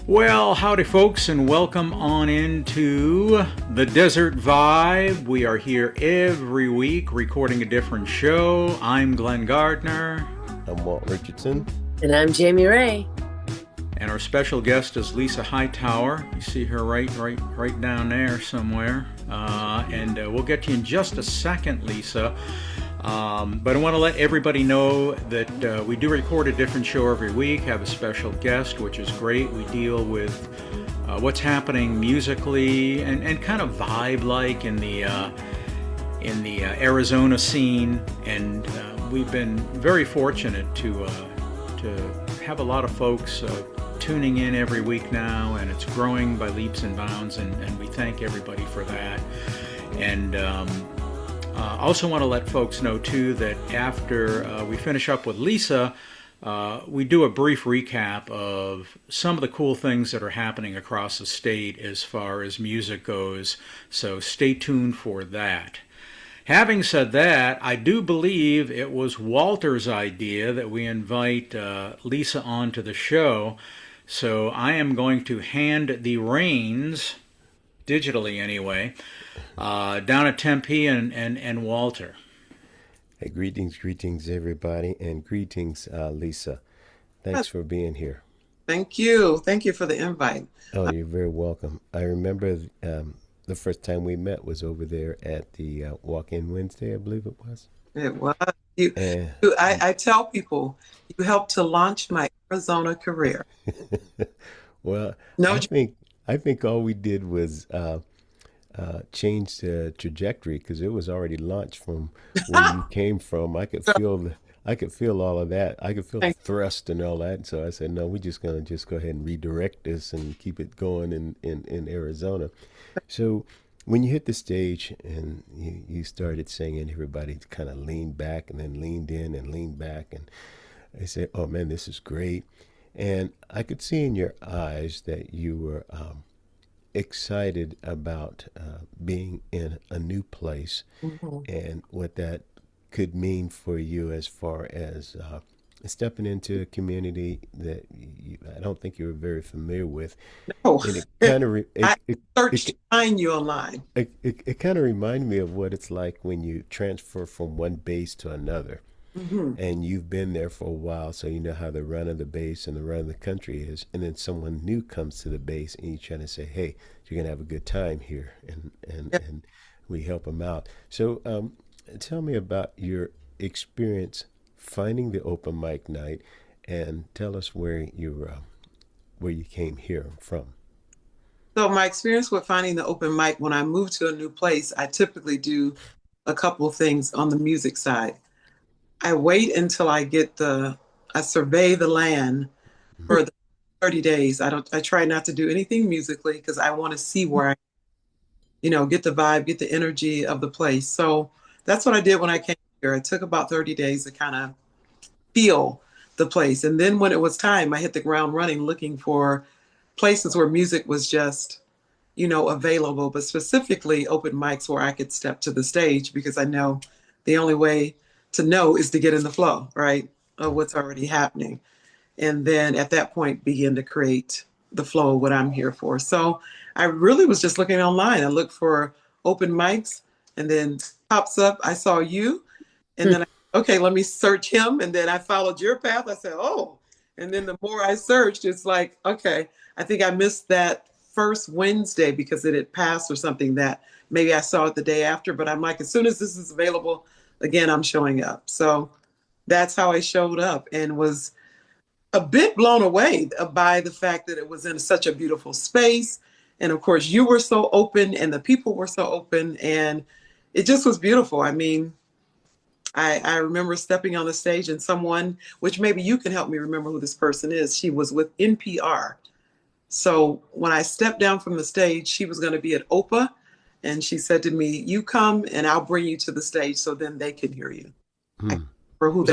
Well, howdy folks, and welcome on into the Desert Vibe. We are here every week recording a different show. I'm Glenn Gardner. I'm Walt Richardson. And I'm Jamie Ray. And our special guest is Lisa Hightower. You see her right down there somewhere. And we'll get to you in just a second, Lisa. But I want to let everybody know that we do record a different show every week, have a special guest, which is great. We deal with what's happening musically and kind of vibe-like in the Arizona scene. And we've been very fortunate to have a lot of folks tuning in every week now, and it's growing by leaps and bounds, and we thank everybody for that. And I also want to let folks know, too, that after we finish up with Lisa, we do a brief recap of some of the cool things that are happening across the state as far as music goes, so stay tuned for that. Having said that, I do believe it was Walter's idea that we invite Lisa onto the show, so I am going to hand the reins, digitally anyway, down at Tempe and Walter. Hey, greetings, everybody, and greetings, Lisa. Thanks for being here. Thank you for the invite. Oh, you're very welcome. I remember the first time we met was over there at the Walk-In Wednesday, I believe it was. It was. I tell people, you helped to launch my Arizona career. Well, No, I think all we did was change the trajectory, because it was already launched from where you came from. I could feel all of that. I could feel the thrust and all that. So I said, no, we're just gonna go ahead and redirect this and keep it going in Arizona. So when you hit the stage and you started singing, everybody kind of leaned back and then leaned in and leaned back, and they said, oh man, this is great. And I could see in your eyes that you were excited about being in a new place, and what that could mean for you as far as stepping into a community that I don't think you were very familiar with. no. And it kind of I searched to find you online. it kind of reminded me of what it's like when you transfer from one base to another. And you've been there for a while, so you know how the run of the base and the run of the country is. And then someone new comes to the base, and you're trying to say, hey, you're going to have a good time here. And we help them out. So tell me about your experience finding the open mic night, and tell us where you came here from. So my experience with finding the open mic, when I move to a new place, I typically do a couple of things on the music side. I wait until I survey the land for the 30 days. I try not to do anything musically, because I want to see where get the vibe, get the energy of the place. So that's what I did when I came here. It took about 30 days to kind of feel the place. And then when it was time, I hit the ground running, looking for places where music was just, available, but specifically open mics where I could step to the stage, because I know the only way to know is to get in the flow, right, of what's already happening. And then at that point, begin to create the flow of what I'm here for. So I really was just looking online. I looked for open mics, and then pops up, I saw you, and then okay, let me search him. And then I followed your path. I said, oh, and then the more I searched, it's like, okay, I think I missed that first Wednesday because it had passed or something, that maybe I saw it the day after, but I'm like, as soon as this is available, again, I'm showing up. So that's how I showed up, and was a bit blown away by the fact that it was in such a beautiful space. And of course, you were so open, and the people were so open, and it just was beautiful. I mean, I remember stepping on the stage, and someone, which maybe you can help me remember who this person is, she was with NPR. So when I stepped down from the stage, she was going to be at OPA. And she said to me, you come and I'll bring you to the stage so then they can hear you. For who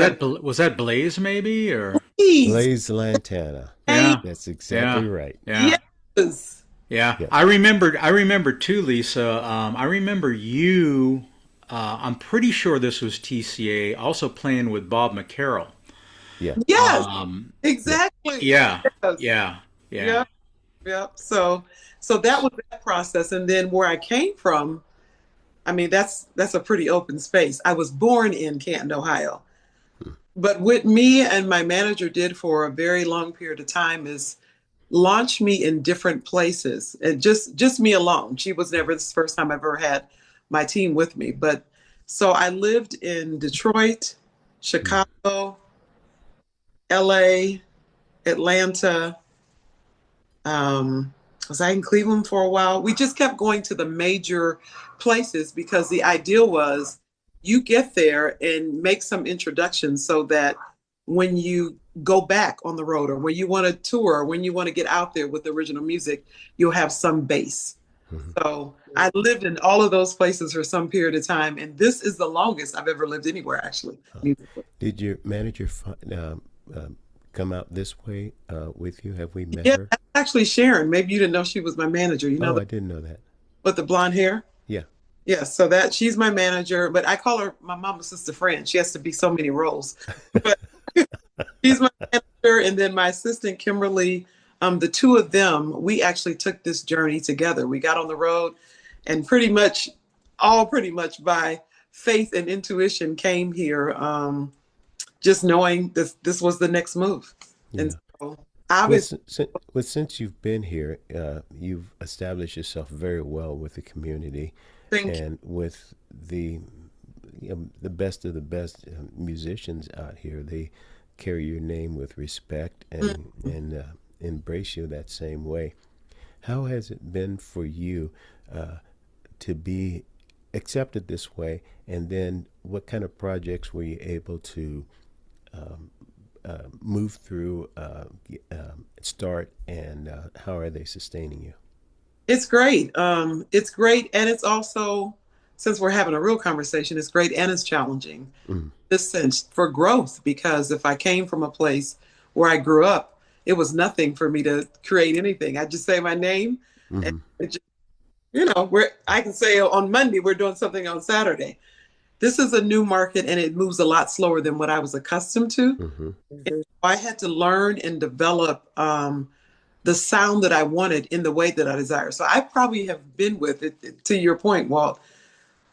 was that Blaze maybe, or Blaze Lantana? Yeah, that's exactly right. Yeah. Yes. Yeah. I remember too, Lisa. I remember you. I'm pretty sure this was TCA, also playing with Bob McCarroll. Yeah. Yes. Exactly. Yeah. Yes. Yeah. Yeah. Yep. So that was that process. And then where I came from, I mean, that's a pretty open space. I was born in Canton, Ohio. But what me and my manager did for a very long period of time is launch me in different places, and just me alone. She was never this first time I've ever had my team with me. But so I lived in Detroit, Mm. Chicago, LA, Atlanta. Was I in Cleveland for a while? We just kept going to the major places because the ideal was you get there and make some introductions so that when you go back on the road or when you want to tour, or when you want to get out there with original music, you'll have some base. Mhm. So I lived in all of those places for some period of time, and this is the longest I've ever lived anywhere, actually, musically. Did your manager come out this way with you? Have we met Yeah, her? actually, Sharon. Maybe you didn't know she was my manager. You know, Oh, I didn't know that. with the blonde hair. Yeah. Yeah, so that she's my manager, but I call her my mama's sister friend. She has to be so many roles. But she's my manager, and then my assistant Kimberly. The two of them, we actually took this journey together. We got on the road, and pretty much by faith and intuition, came here, just knowing this was the next move. And Yeah. so, Well, obviously, since you've been here, you've established yourself very well with the community think and with the best of the best musicians out here. They carry your name with respect and embrace you that same way. How has it been for you uh, to be accepted this way? And then, what kind of projects were you able to um, move through, start, and how are they sustaining you? it's great. It's great, and it's also, since we're having a real conversation, it's great and it's challenging. Mm. This sense for growth, because if I came from a place where I grew up, it was nothing for me to create anything. I just say my name, and Hmm. it just, I can say on Monday we're doing something on Saturday. This is a new market, and it moves a lot slower than what I was accustomed to. Hmm. And I had to learn and develop the sound that I wanted in the way that I desire. So I probably have been with it, to your point, Walt.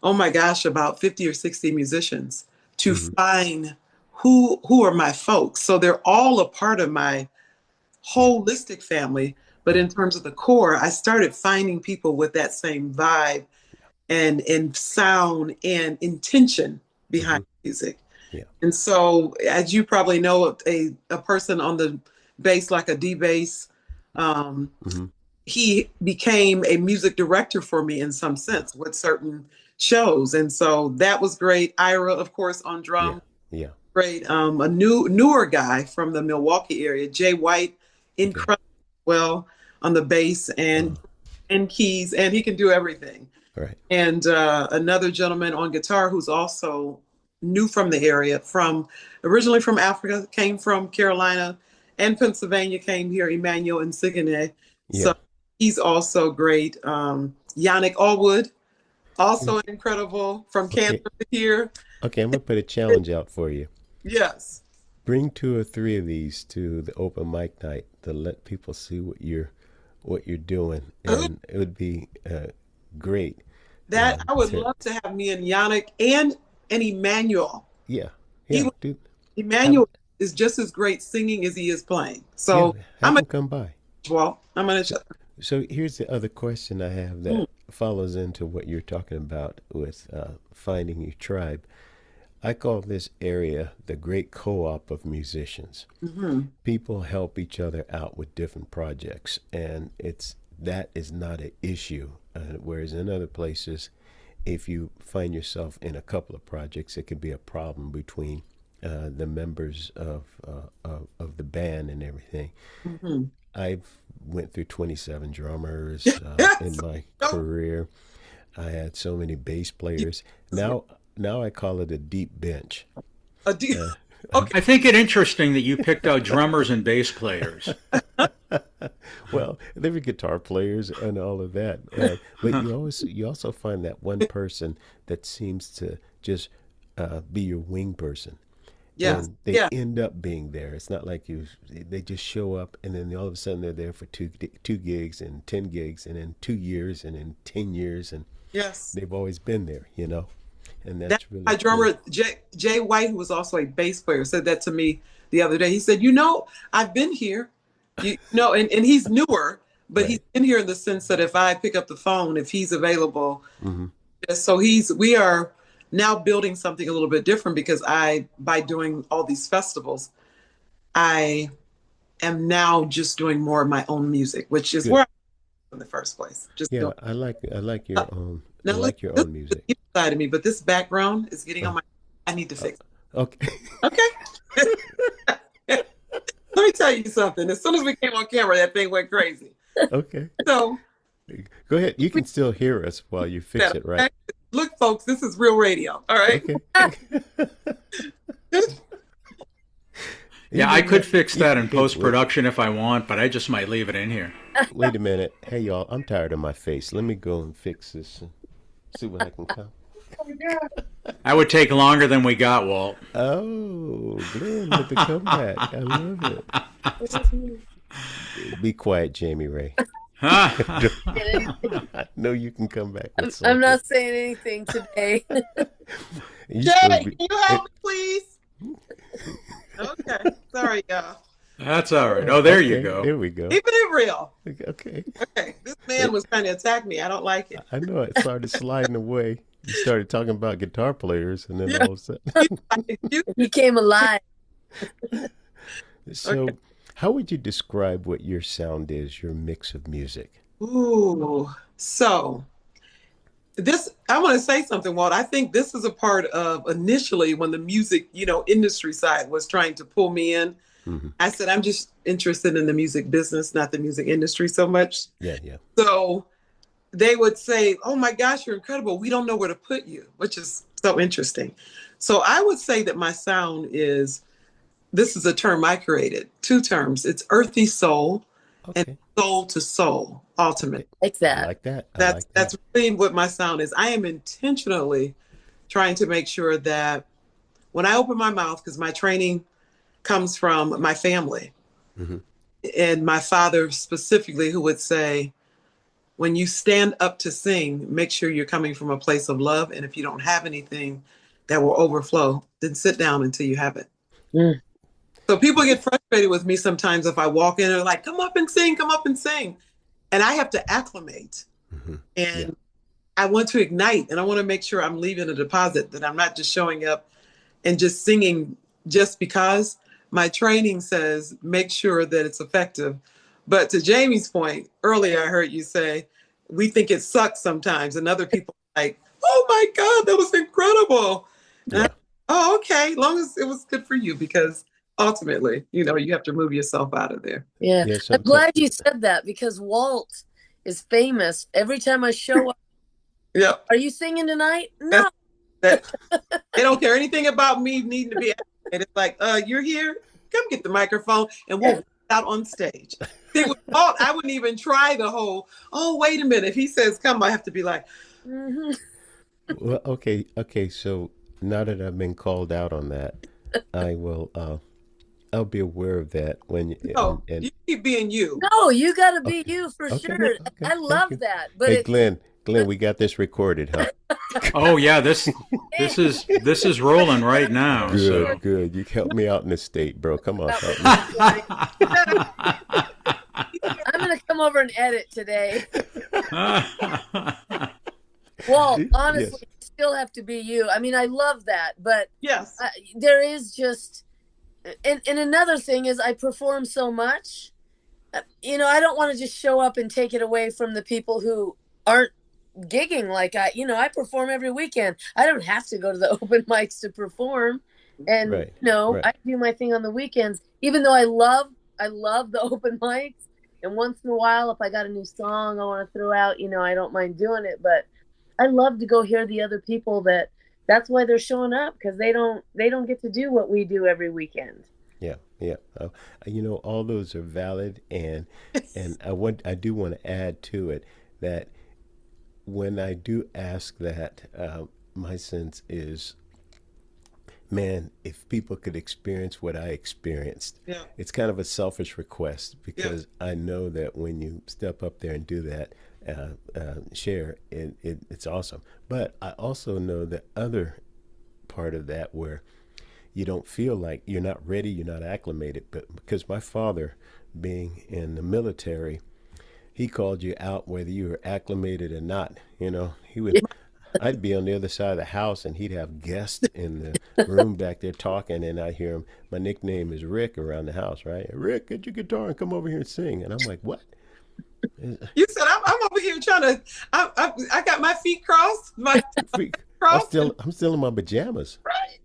Oh my gosh, about 50 or 60 musicians to Hmm. find who are my folks. So they're all a part of my Yeah. holistic family. But Yeah. in terms of the core, I started finding people with that same vibe and sound and intention behind Hmm. music. Yeah. And so, as you probably know, a person on the bass, like a D bass, um, Hmm. he became a music director for me in some sense with certain shows. And so that was great. Ira, of course, on Yeah. drum, Yeah. great. A newer guy from the Milwaukee area, Jay White, Okay. incredible well on the bass Uh, and keys, and he can do everything. all right. And another gentleman on guitar who's also new from the area, from originally from Africa, came from Carolina and Pennsylvania, came here, Emmanuel and Sigene. So Yeah. he's also great. Yannick Allwood, Mm. also incredible from Canada Okay. here. Okay. I'm gonna put a challenge out for you. Yes. Bring two or three of these to the open mic night to let people see what you're doing, Ooh, and it would be great. that I would To love to have me and Yannick and Emmanuel. Yeah, He yeah, dude. Have Emmanuel is just as great singing as he is playing. Yeah, So have I'm a them come by. well, I'm gonna So, so here's the other question I have that follows into what you're talking about with finding your tribe. I call this area the great co-op of musicians. mm-hmm. People help each other out with different projects, and that is not an issue. Whereas in other places, if you find yourself in a couple of projects, it could be a problem between the members of the band and everything. Mm-hmm. I've went through 27 drummers in Yes. my No, career. I had so many bass players. Now I call it a deep bench. a deal. Uh, Okay. I think it interesting that you picked out drummers and bass players. well, there were guitar players and all of that, but you also find that one person that seems to just be your wing person, Yes. and they Yeah. end up being there. It's not like they just show up and then all of a sudden they're there for two gigs and 10 gigs and in 2 years and in 10 years and Yes. they've always been there, and That that's really my cool. drummer Jay White, who was also a bass player, said that to me the other day. He said, I've been here, and he's newer, but he's Right. been here in the sense that if I pick up the phone, if he's available, Hmm. so we are now building something a little bit different because by doing all these festivals, I am now just doing more of my own music, which is Good. where I'm in the first place. Just Yeah, doing. I like Uh, I Now, like your this own is music. the side of me, but this background is getting Uh, on my. I need to uh, fix okay. it. Okay. Let me tell you something. As soon as we came on camera, that thing went crazy. Okay. So Go ahead. You we can still hear us while you fix said, it, right? okay, look, folks, this is real radio. All right. Okay. Yeah, I Even could that, fix that in hey, post production if I want, but I just might leave it in here. wait a minute. Hey, y'all, I'm tired of my face. Let me go and fix this and see what I can come. That would take longer than we got, Walt. Oh, Glenn with the comeback. I love it. Be quiet, Jamie Ray. I know you can come back with I'm something. not saying anything today. You Jay, supposed to can be. you help me, please? Okay. Sorry, y'all. That's all right. Oh, there you Okay, go. there we go. Keeping it real. Okay. Okay. This man was trying to attack me. I don't like it. I know it started sliding away. You started talking about guitar players, and then Yeah. all of a sudden. He came alive. So, how would you describe what your sound is, your mix of music? Ooh. So I want to say something, Walt. I think this is a part of initially when the music, industry side was trying to pull me in. Hmm. I said, I'm just interested in the music business, not the music industry so much. Yeah, yeah. So they would say, oh my gosh, you're incredible. We don't know where to put you, which is so interesting. So I would say that my sound this is a term I created, two terms. It's earthy soul and Okay. soul to soul, ultimately. Okay. Like I that. like that. I That's like that's that. really what my sound is. I am intentionally trying to make sure that when I open my mouth, because my training comes from my family Hmm. and my father specifically, who would say, when you stand up to sing, make sure you're coming from a place of love. And if you don't have anything that will overflow, then sit down until you have it. Mm. So people get frustrated with me sometimes if I walk in and they're like, come up and sing, come up and sing. And I have to acclimate. Hmm. Yeah. And I want to ignite and I want to make sure I'm leaving a deposit, that I'm not just showing up and just singing just because. My training says make sure that it's effective. But to Jamie's point, earlier I heard you say, we think it sucks sometimes. And other people are like, oh my God, that was incredible. And Yeah. oh, okay, as long as it was good for you, because ultimately, you have to move yourself out of there. Yeah. Yeah. I'm Sometimes. glad you said that because Walt is famous. Every time I show up, Yep. are you singing tonight? No. That's that. They don't care anything about me needing to be activated. It's like, you're here, come get the microphone and we'll put it out on stage. See, with Walt, I wouldn't even try the whole, oh, wait a minute. If he says come, I have to be like, Hmm. Well, okay. Okay. So now that I've been called out on that, I will. I'll be aware of that when no, and you keep being you. No, you got to be okay. you for Okay. sure. Okay. I Thank love you. that. But Hey, Glenn, we got this recorded, huh? Oh yeah, this is rolling right now. Good, So good. You helped me out in the state, bro. Come on, help me. I'm going to come over and edit today. Well, honestly, Yes. you still have to be you. I mean, I love that, but Yes. there is just, and another thing is I perform so much. I don't want to just show up and take it away from the people who aren't gigging like I perform every weekend. I don't have to go to the open mics to perform. And, Right. I do my thing on the weekends, even though I love the open mics. And once in a while, if I got a new song I want to throw out, I don't mind doing it, but I love to go hear the other people that's why they're showing up, because they don't get to do what we do every weekend. Yeah, yeah. All those are valid, and I do want to add to it that when I do ask that, my sense is man, if people could experience what I experienced, Yeah. it's kind of a selfish request Yeah. because I know that when you step up there and do that, share, it's awesome. But I also know the other part of that where you don't feel like you're not ready, you're not acclimated. But because my father, being in the military, he called you out whether you were acclimated or not. You know, he would. I'd be on the other side of the house, and he'd have guests in the room back there talking, and I hear him. My nickname is Rick around the house, right? Rick, get your guitar and come over here and sing. And I'm like, what? You said I'm over here trying to. I got my feet crossed. My Freak. crossed. I'm still in my pajamas. Right.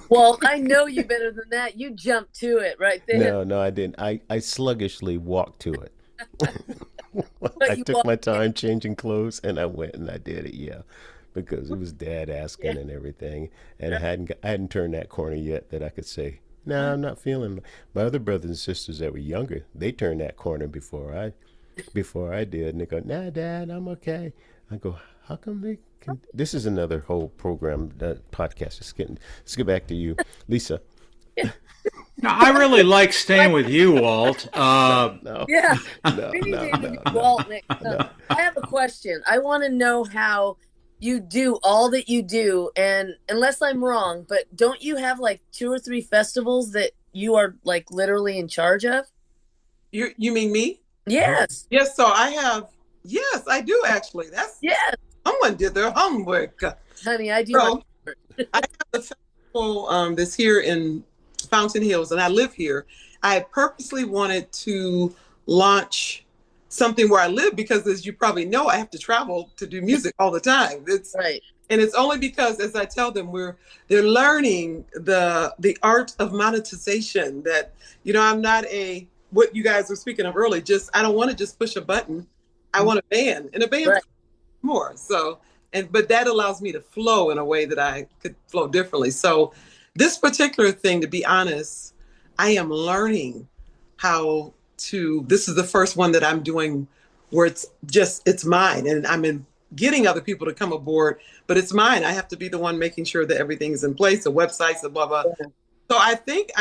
Well, I know you better than that. You jumped to it right there. No, I didn't. I sluggishly walked to it. But I you took my walked in. time changing clothes, and I went and I did it. Yeah, because it was Dad asking and everything, and I hadn't turned that corner yet that I could say, "No, I'm not feeling." My other brothers and sisters that were younger, they turned that corner before I did, and they go, "Nah, Dad, I'm okay." I go, "How come they can?" This is another whole program, podcast. Let's get back to you, Lisa. Now, I really like staying with you, Walt. No, Yeah, no, we need no, to interview no, Walt next time. no. I have a question. I want to know how you do all that you do, and unless I'm wrong, but don't you have like 2 or 3 festivals that you are like literally in charge of? You mean me? Yes, Yes. So I have. Yes, I do actually. That's yes, someone did their homework. honey, I do So my I have the festival that's here in Fountain Hills, and I live here. I purposely wanted to launch something where I live because, as you probably know, I have to travel to do music all the time. right. And it's only because, as I tell them, they're learning the art of monetization. That I'm not what you guys were speaking of earlier. Just I don't want to just push a button. I want a band, and a band Right. more. So but that allows me to flow in a way that I could flow differently. So this particular thing, to be honest, I am learning how to. This is the first one that I'm doing where it's mine, and getting other people to come aboard, but it's mine. I have to be the one making sure that everything's in place, the websites, the blah blah. Yeah. So I think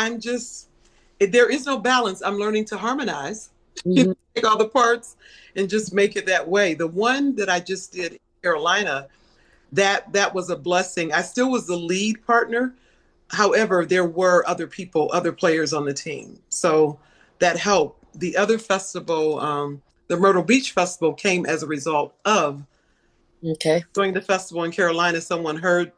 there is no balance. I'm learning to harmonize, Mhm. take all the parts and just make it that way. The one that I just did in Carolina, that was a blessing. I still was the lead partner. However, there were other people, other players on the team. So that helped. The other festival, the Myrtle Beach Festival, came as a result of Okay. doing the festival in Carolina. Someone heard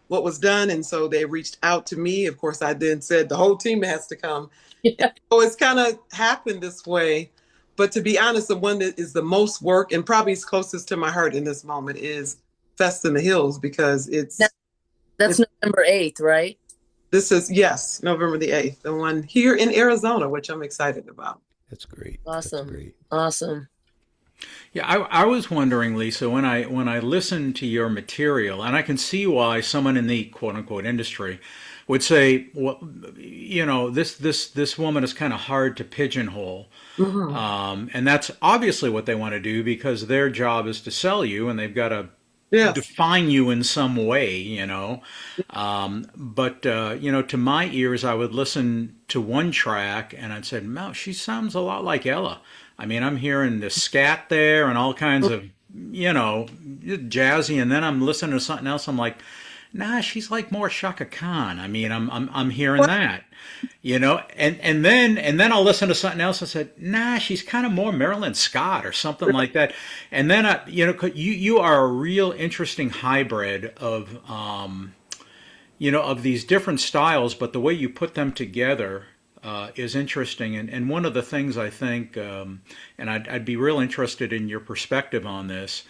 what was done, and so they reached out to me. Of course, I then said the whole team has to come. Yeah. So it's kind of happened this way. But to be honest, the one that is the most work and probably is closest to my heart in this moment is Fest in the Hills, because That's November 8th, right? this is, yes, November the 8th, the one here in Arizona, which I'm excited about. That's great. Awesome. That's great. Awesome. Yeah, I was wondering, Lisa, when I listen to your material, and I can see why someone in the quote unquote industry would say, well, this woman is kind of hard to pigeonhole. Mhm. And that's obviously what they want to do because their job is to sell you and they've got to Yes. define you in some way. But to my ears, I would listen to one track and I'd say, "No, she sounds a lot like Ella." I mean, I'm hearing the scat there and all kinds of, jazzy, and then I'm listening to something else. I'm like, nah, she's like more Shaka Khan. I mean, I'm hearing that, and then I'll listen to something else. I said, nah, she's kind of more Marilyn Scott or something like that. And then you are a real interesting hybrid of of these different styles, but the way you put them together is interesting. And one of the things I think, and I'd be real interested in your perspective on this,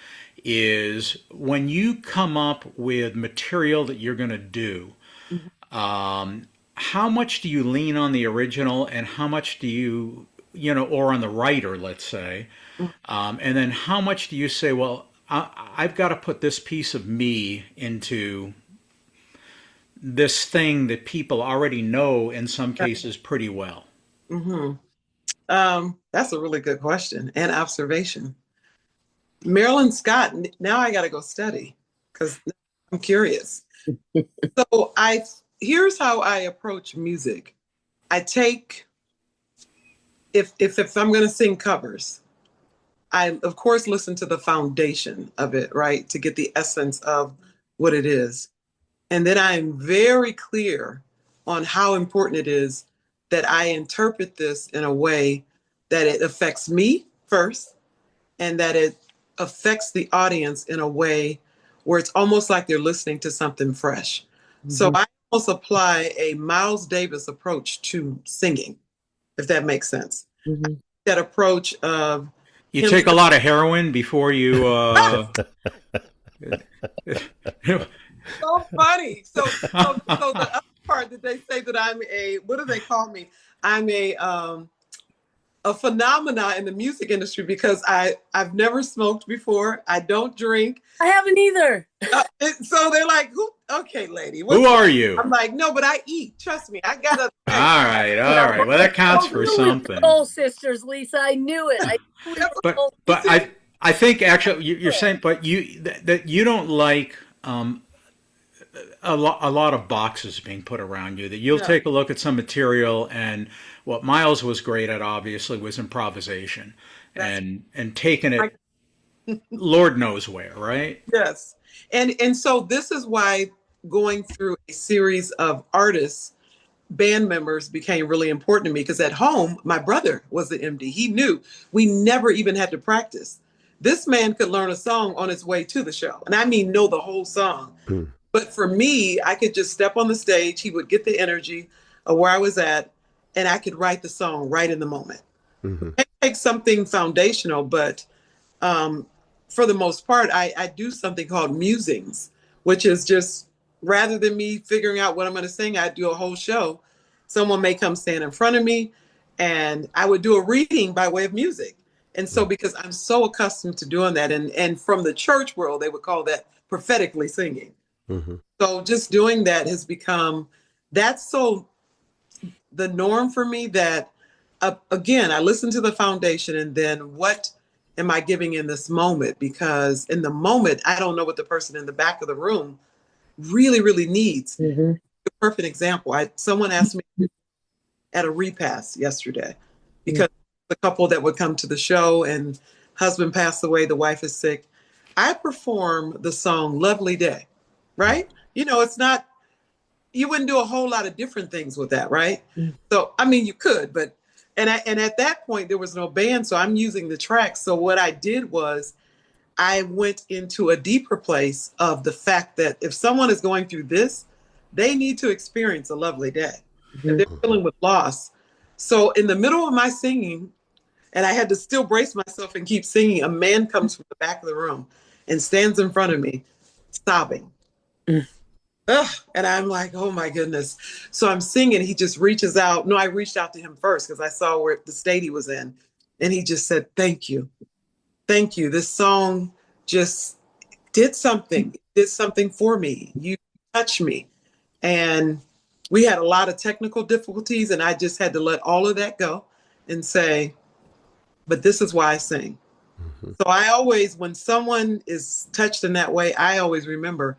is when you come up with material that you're going to do, how much do you lean on the original and how much do you, or on the writer, let's say, and then how much do you say, well, I've got to put this piece of me into this thing that people already know in some cases pretty well? Mm-hmm. That's a really good question and observation. Marilyn Scott, now I got to go study because I'm curious. So here's how I approach music. I take, if I'm going to sing covers, I of course listen to the foundation of it, right, to get the essence of what it is. And then I am very clear on how important it is that I interpret this in a way that it affects me first, and that it affects the audience in a way where it's almost like they're listening to something fresh. So I almost apply a Miles Davis approach to singing, if that makes sense. That approach of You take a lot of heroin before you. So funny. So the other part that they say that I'm a, what do they call me? I'm a phenomena in the music industry because I've never smoked before. I don't drink. I haven't either. So they're like, "Who? Okay, lady. Who are you?" I'm like, "No, but I eat. Trust me. I gotta." All right. Well, that counts for something. Soul sisters, Lisa. I knew it. But I think actually you're saying, but that you don't like a lot of boxes being put around you. That you'll take a look at some material, and what Miles was great at obviously was improvisation, and taking it, Lord knows where, right? Yes, and so this is why going through a series of artists, band members became really important to me, because at home my brother was the MD. He knew we never even had to practice. This man could learn a song on his way to the show, and I mean know the whole song. But for me, I could just step on the stage. He would get the energy of where I was at, and I could write the song right in the moment. I take something foundational, but for the most part, I do something called musings, which is just, rather than me figuring out what I'm going to sing, I do a whole show. Someone may come stand in front of me, and I would do a reading by way of music. And so because I'm so accustomed to doing that, and from the church world, they would call that prophetically singing. So just doing that has become, that's so the norm for me that, again, I listen to the foundation, and then what am I giving in this moment? Because in the moment, I don't know what the person in the back of the room really, really needs. A perfect example. Someone asked me at a repast yesterday, because the couple that would come to the show, and husband passed away, the wife is sick. I perform the song Lovely Day, right? You know, it's not, you wouldn't do a whole lot of different things with that, right? So, I mean, you could, but, and at that point there was no band, so I'm using the tracks. So what I did was I went into a deeper place of the fact that if someone is going through this, they need to experience a lovely day. If they're dealing with loss. So in the middle of my singing, and I had to still brace myself and keep singing, a man comes from the back of the room and stands in front of me, sobbing. And I'm like, oh my goodness. So I'm singing, he just reaches out. No, I reached out to him first because I saw where the state he was in. And he just said, thank you. Thank you. This song just did something for me. You touched me. And we had a lot of technical difficulties, and I just had to let all of that go and say, but this is why I sing. So I always, when someone is touched in that way, I always remember,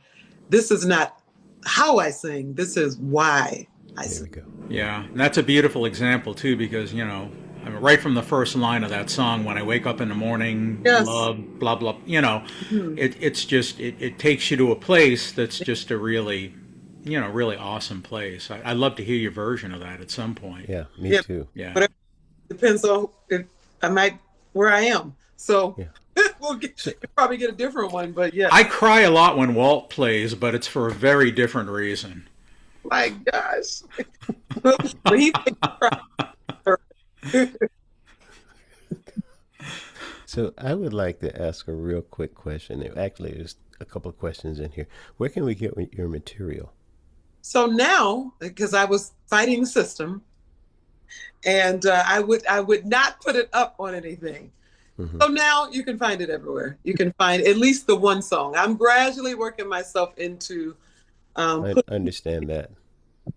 this is not how I sing, this is why I sing. There we go. Yeah, and that's a beautiful example too, because, you know, I mean, right from the first line of that song, when I wake up in the morning, love, blah, blah, you know, it's just, it takes you to a place that's just a really, you know, really awesome place. I'd love to hear your version of that at some point. Yeah, me too. Yeah. But it depends on if I might, where I am. So we'll probably get a different one, but yeah. I cry a lot when Walt plays, but it's for a very different reason. My gosh. Well, he made me cry. So I would like to ask a real quick question. Actually, there's a couple of questions in here. Where can we get your material? So now, because I was fighting the system, and I would not put it up on anything. So now you can find it everywhere. You can find at least the one song. I'm gradually working myself into. I understand that.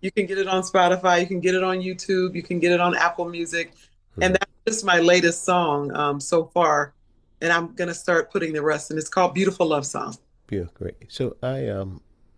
You can get it on Spotify. You can get it on YouTube. You can get it on Apple Music. And that's just my latest song so far. And I'm going to start putting the rest. And it's called Beautiful Love Song. Yeah, great. So I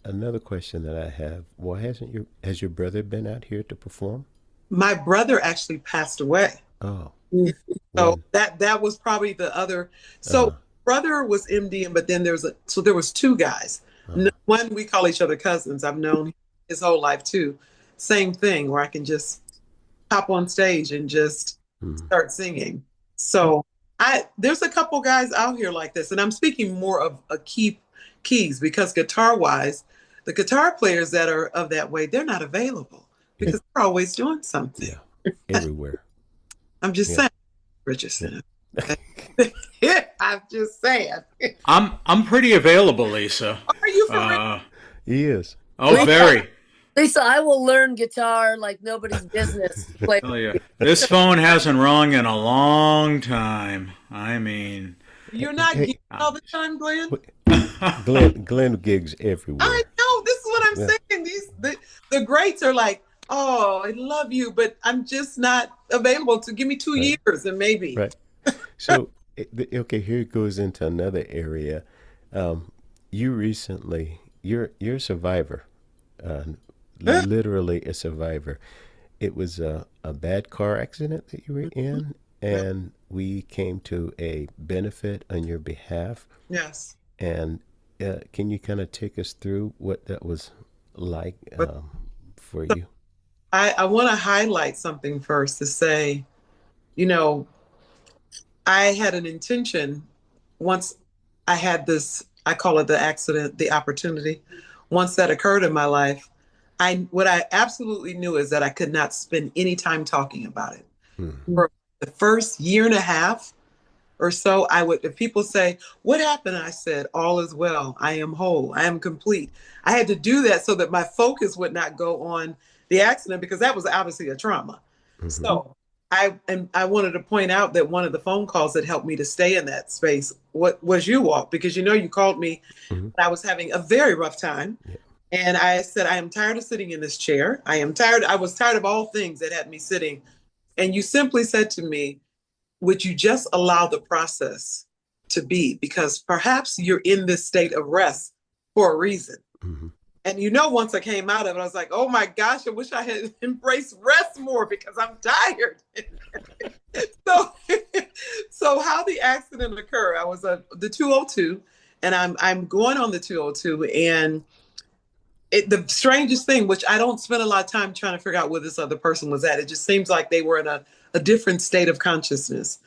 Another question that I have: Why has your brother been out here to perform? My brother actually passed away. Oh, Mm. So when? that was probably the other. Uh, So brother was MD, but then there was two guys. uh, One, we call each other cousins. I've known his whole life too. Same thing where I can just hop on stage and just mm, start singing. So there's a couple guys out here like this, and I'm speaking more of a keys because guitar wise, the guitar players that are of that way, they're not available yeah, because they're always doing something. yeah, everywhere. I'm just Yeah, saying, yeah. Richardson. I'm just saying. I'm pretty available, Lisa. Are you for real? He is. Oh, very. Lisa, I will learn guitar like nobody's business. Play. Oh yeah. This phone hasn't rung in a long time. I mean, You're not Hey, geeking all the time, Glenn? Glenn gigs I everywhere. know. This is what I'm Yeah, saying. The greats are like, oh, I love you, but I'm just not available to give me two right, years and maybe. right. So, okay, here it goes into another area. You recently, you're a survivor, uh, literally a survivor. It was a bad car accident that you were in, and we came to a benefit on your behalf. Yes. And can you kind of take us through what that was like But for you? I want to highlight something first to say, you know, I had an intention once I had this, I call it the accident, the opportunity. Once that occurred in my life, what I absolutely knew is that I could not spend any time talking about it. Mm, For the first year and a half or so, if people say, what happened? I said, all is well. I am whole. I am complete. I had to do that so that my focus would not go on the accident because that was obviously a trauma. hmm So I wanted to point out that one of the phone calls that helped me to stay in that space what was you, Walt, because you called me hmm when I was having a very rough time. Yeah. And I said, I am tired of sitting in this chair. I am tired. I was tired of all things that had me sitting. And you simply said to me, would you just allow the process to be? Because perhaps you're in this state of rest for a reason. hmm And once I came out of it, I was like, oh my gosh, I wish I had embraced rest more because I'm tired. so, so how the accident occurred, I was the 202 and I'm going on the 202 and the strangest thing, which I don't spend a lot of time trying to figure out where this other person was at. It just seems like they were in a different state of consciousness.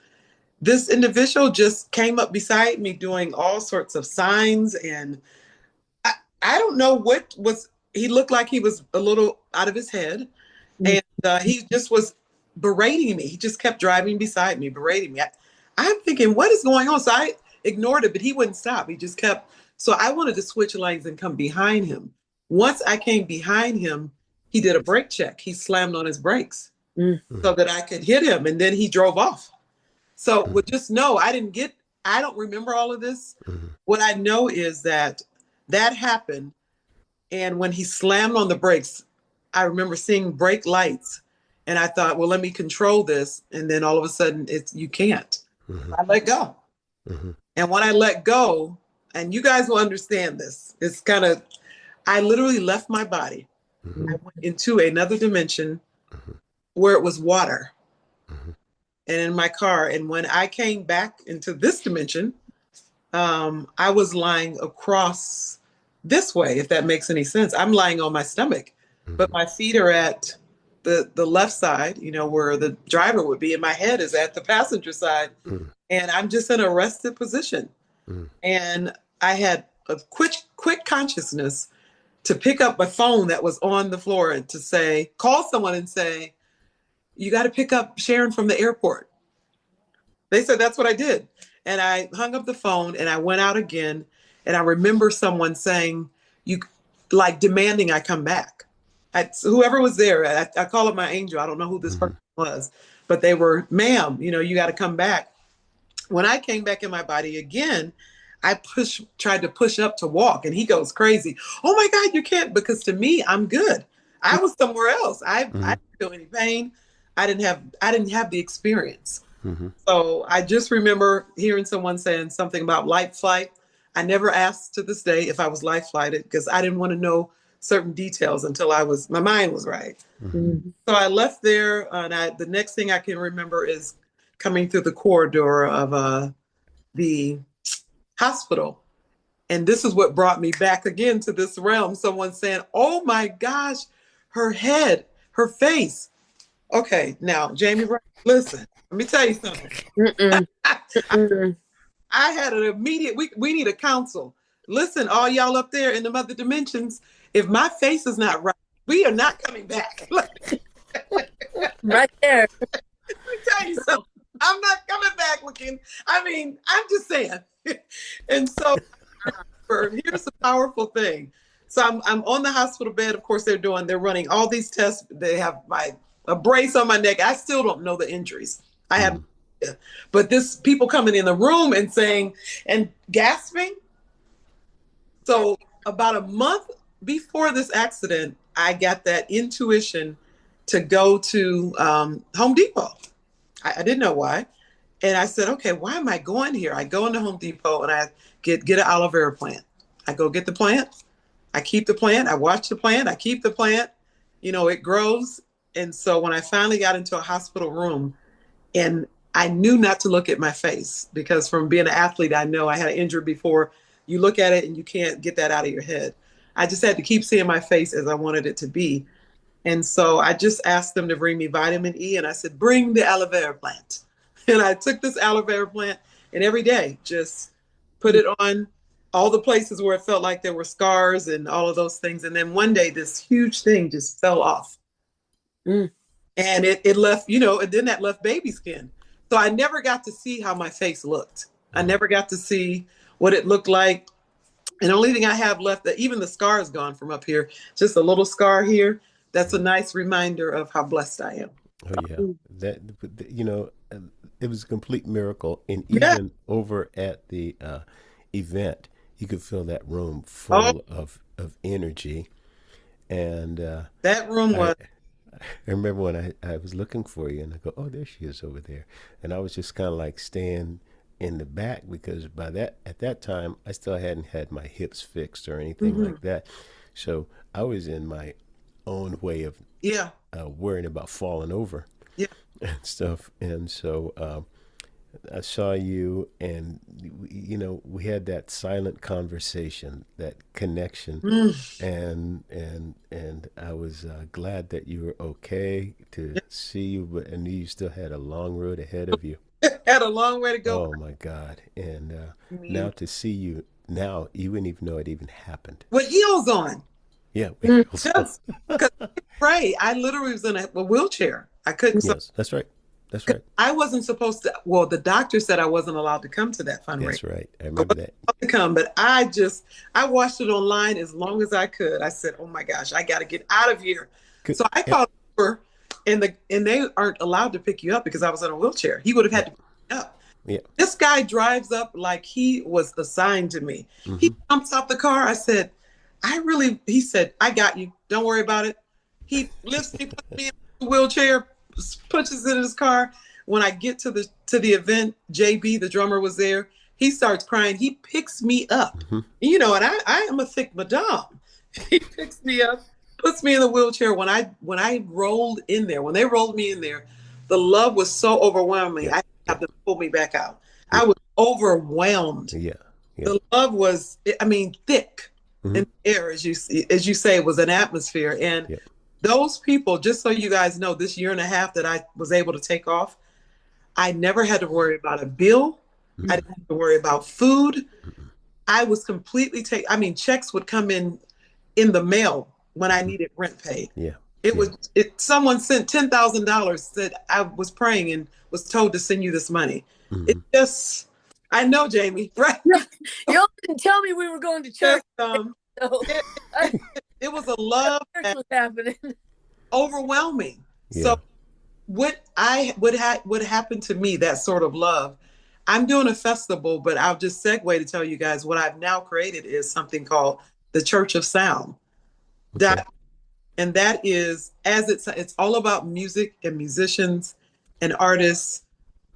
This individual just came up beside me doing all sorts of signs and I don't know what was, he looked like he was a little out of his head. And he just was berating me. He just kept driving beside me, berating me. I'm thinking, what is going on? So I ignored it, but he wouldn't stop. He just kept. So I wanted to switch lanes and come behind him. Once I came behind him, he did a brake check. He slammed on his brakes so that I could hit him. And then he drove off. So just know I don't remember all of this. hmm What I know is that happened. And when he slammed on the brakes, I remember seeing brake lights and I thought, well, let me control this. And then all of a sudden you can't. hmm I let go. hmm And when I let go, and you guys will understand this, I literally left my body. hmm I went into another dimension where it was water hmm and in my car. And when I came back into this dimension, I was lying across this way, if that makes any sense. I'm lying on my stomach, but my feet are at the left side, where the driver would be, and my head is at the passenger side. hmm And I'm just in a rested position. hmm And I had a quick consciousness to pick up my phone that was on the floor and to call someone and say, you got to pick up Sharon from the airport. They said that's what I did. And I hung up the phone and I went out again. And I remember someone saying, you like demanding I come back. Whoever was there, I call it my angel. I don't know who this person was, but they were, ma'am, you got to come back. When I came back in my body again, I tried to push up to walk and he goes crazy. Oh my God, you can't, because to me, I'm good. I was somewhere else. I didn't feel any pain. I didn't have the experience. hmm So I just remember hearing someone saying something about light flight. I never asked to this day if I was life flighted because I didn't want to know certain details until my mind was right. Mm-hmm. So I left there, and the next thing I can remember is coming through the corridor of the hospital. And this is what brought me back again to this realm. Someone saying, "Oh my gosh, her head, her face." Okay, now, Jamie, listen, let me tell you something. I had an immediate, we need a counsel. Listen, all y'all up there in the other dimensions, if my face is not right, we are not coming back. Right there. Let me tell you something. I'm not coming back looking. I mean, I'm just saying. And so here's the powerful thing. So I'm on the hospital bed. Of course, they're running all these tests. They have a brace on my neck. I still don't know the injuries. I have no idea. But this people coming in the room and saying and gasping. So about a month before this accident, I got that intuition to go to Home Depot. I didn't know why. And I said, okay, why am I going here? I go into Home Depot and I get an aloe vera plant. I go get the plant. I keep the plant. I watch the plant. I keep the plant. You know, it grows. And so when I finally got into a hospital room, and I knew not to look at my face because from being an athlete, I know I had an injury before. You look at it and you can't get that out of your head. I just had to keep seeing my face as I wanted it to be. And so I just asked them to bring me vitamin E, and I said, bring the aloe vera plant. And I took this aloe vera plant and every day just put it on all the places where it felt like there were scars and all of those things. And then one day this huge thing just fell off. And it left, and then that left baby skin. So I never got to see how my face looked. I never got to see what it looked like. And the only thing I have left, that even the scar is gone from up here, just a little scar here. That's a nice reminder of how blessed I am. Oh yeah, it was a complete miracle. And even over at the event, you could feel that room full of energy. And that room was. I remember when I was looking for you, and I go, oh, there she is over there. And I was just kind of like staying in the back because at that time, I still hadn't had my hips fixed or anything like that. So I was in my own way of worrying about falling over and stuff. And so I saw you, and we had that silent conversation, that connection, and I was glad that you were okay to see you, but I knew you still had a long road ahead of you. Had a long way to go. Oh my God! And now to see you now, you wouldn't even know it even happened. With heels on. Yeah, just because right. I literally was in a wheelchair. I couldn't. Yes, that's right. That's right. I wasn't supposed to. Well, the doctor said I wasn't allowed to come to that fundraiser. That's right. I remember that. To come, but I watched it online as long as I could. I said, "Oh my gosh, I got to get out of here." So I called Uber, and they aren't allowed to pick you up because I was in a wheelchair. He would have had to pick me up. Yeah. This guy drives up like he was assigned to me. He jumps out the car. I said, he said, "I got you. Don't worry about it." He lifts me, puts me in the wheelchair, pushes it in his car. When I get to the event, JB, the drummer, was there. He starts crying. He picks me up. And I am a thick madame. He picks me up, puts me in the wheelchair. When I rolled in there, when they rolled me in there, the love was so overwhelming. I had to pull me back out. I was overwhelmed. The love was, thick in the air, as you say, it was an atmosphere. And those people, just so you guys know, this year and a half that I was able to take off, I never had to worry about a bill. I didn't have to worry about food. I was completely checks would come in the mail when I needed rent paid. Someone sent $10,000, said I was praying and was told to send you this money. It just, I know, Jamie, right? You didn't tell me we were going to church. It was a love that was happening. Overwhelming. So what happened to me, that sort of love, I'm doing a festival, but I'll just segue to tell you guys what I've now created is something called the Church of Sound. And that is, as it's all about music and musicians and artists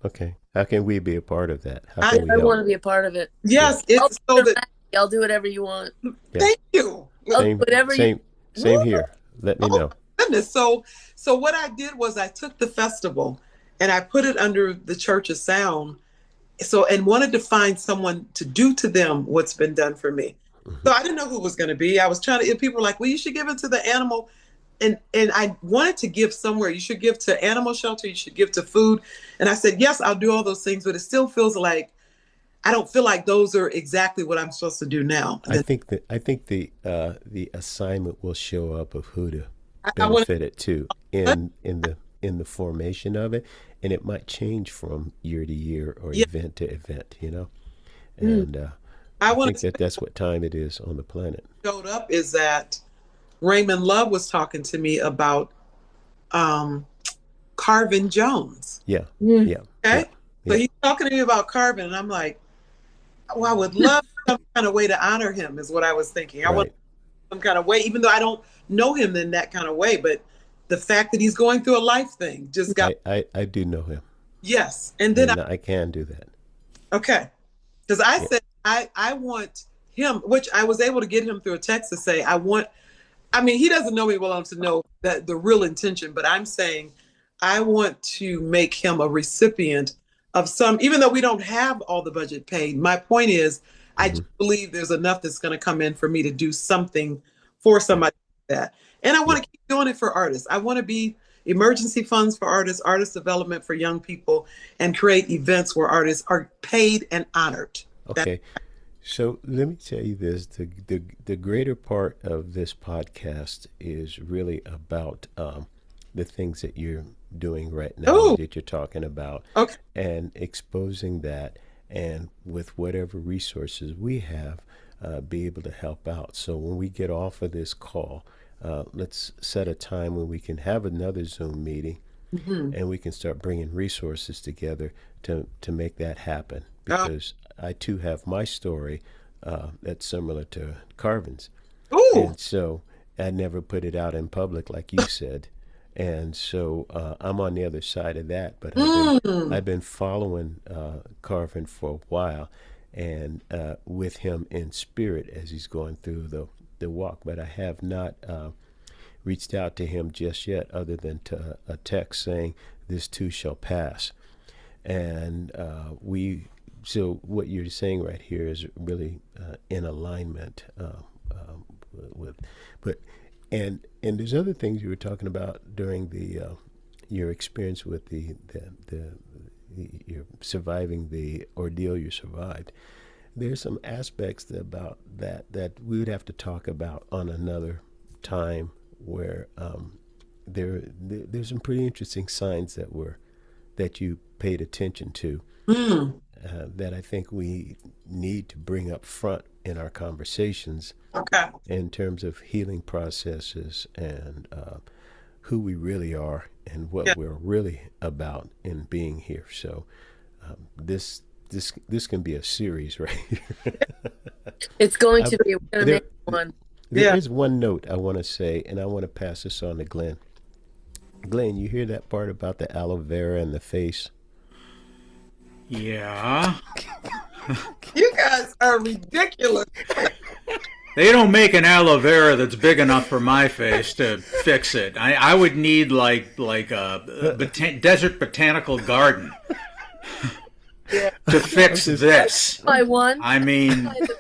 Okay. How can we be a part of that? How I can we I help? want to be a part of it. yes, I'll, it's so that I'll do whatever you want. Yeah. thank you. I'll do Same, whatever you. same here. Let me Oh know. goodness. So what I did was I took the festival and I put it under the Church of Sound. So and wanted to find someone to do to them what's been done for me. So I didn't know who it was going to be. I was trying to. If people were like, "Well, you should give it to the animal," and I wanted to give somewhere. You should give to animal shelter. You should give to food. And I said, "Yes, I'll do all those things," but it still feels like I don't feel like those are exactly what I'm supposed to do now. I think the assignment will show up of who to I want benefit it to in the formation of it, and it might change from year to year or yeah, event to event, you know. And I I want think to that that's what time it is on the planet. showed up is that Raymond Love was talking to me about um, Carvin Jones. Yeah, Mm. yeah, Okay, yeah, so yeah. he's talking to me about Carvin, and I'm like, well, I would love some kind of way to honor him. Is what I was thinking. I want Right. some kind of way, even though I don't know him in that kind of way, but the fact that he's going through a life thing just got I do know him, yes. And then and I can do that. okay, because I Yeah. said I want him, which I was able to get him through a text to say I want. I mean, he doesn't know me well enough to know that the real intention, but I'm saying I want to make him a recipient of some, even though we don't have all the budget paid. My point is, I Hmm. do believe there's enough that's going to come in for me to do something for Yeah, somebody like that. And I yeah. want to keep doing it for artists. I want to be emergency funds for artists, artist development for young people, and create events where artists are paid and honored. That, Okay. So let me tell you this: the greater part of this podcast is really about the things that you're doing right now, oh, that you're talking about, okay. and exposing that, and with whatever resources we have, be able to help out. So when we get off of this call, let's set a time when we can have another Zoom meeting, Hmm. and we can start bringing resources together to make that happen. Uh, Because I too have my story that's similar to Carvin's, oh, and so I never put it out in public like you said, and so I'm on the other side of that. But mm, I've been following Carvin for a while, and with him in spirit as he's going through the walk. But I have not reached out to him just yet, other than to a text saying, "This too shall pass." And we, so what you're saying right here is really in alignment with, but and there's other things you were talking about during the your experience with the you're surviving the ordeal you survived. There's some aspects about that we would have to talk about on another time, where there's some pretty interesting signs that you paid attention to, mm, that I think we need to bring up front in our conversations okay. in terms of healing processes, and who we really are and Yeah. what we're really about in being here. So this can be a series right here. It's going I, to be. We're going to there, make one. there Yeah. is one note I want to say, and I want to pass this on to Glenn. Glenn, you hear that part about the aloe vera and the face? Yeah. You guys are ridiculous. They don't make an aloe vera that's big enough for my face to fix it. I would need like a desert botanical garden Yeah. to fix this. Buy one. I mean, Buy the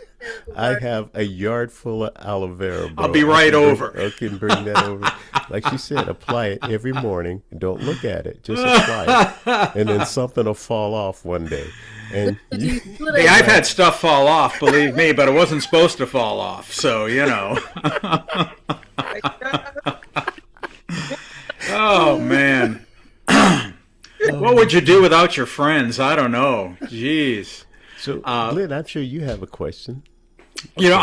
I garden. have a yard full of aloe vera, bro. I'll be right over. I can bring that over. Like she said, apply it every morning. Don't look at it. Just apply it. And then something will fall off one day. And So do you, you see what hey, I I've had stuff fall off, believe me, but it wasn't supposed to fall off. So, you know. Oh, man. What would you do without your friends? I don't know. Jeez. so, Glenn, I'm sure you have a question. You know,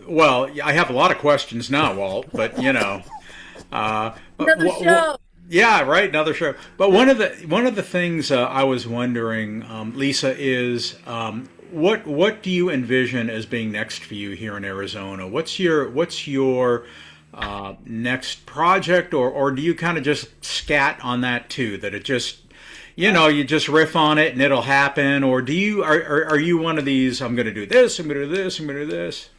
well, I have a lot of questions now, Walt, but, you know. But Another show. yeah, right. Another show. But one of the things I was wondering, Lisa, is what do you envision as being next for you here in Arizona? What's your next project, or do you kind of just scat on that too? That it just you know, you just riff on it and it'll happen, or do you are you one of these? I'm going to do this. I'm going to do this. I'm going to do this.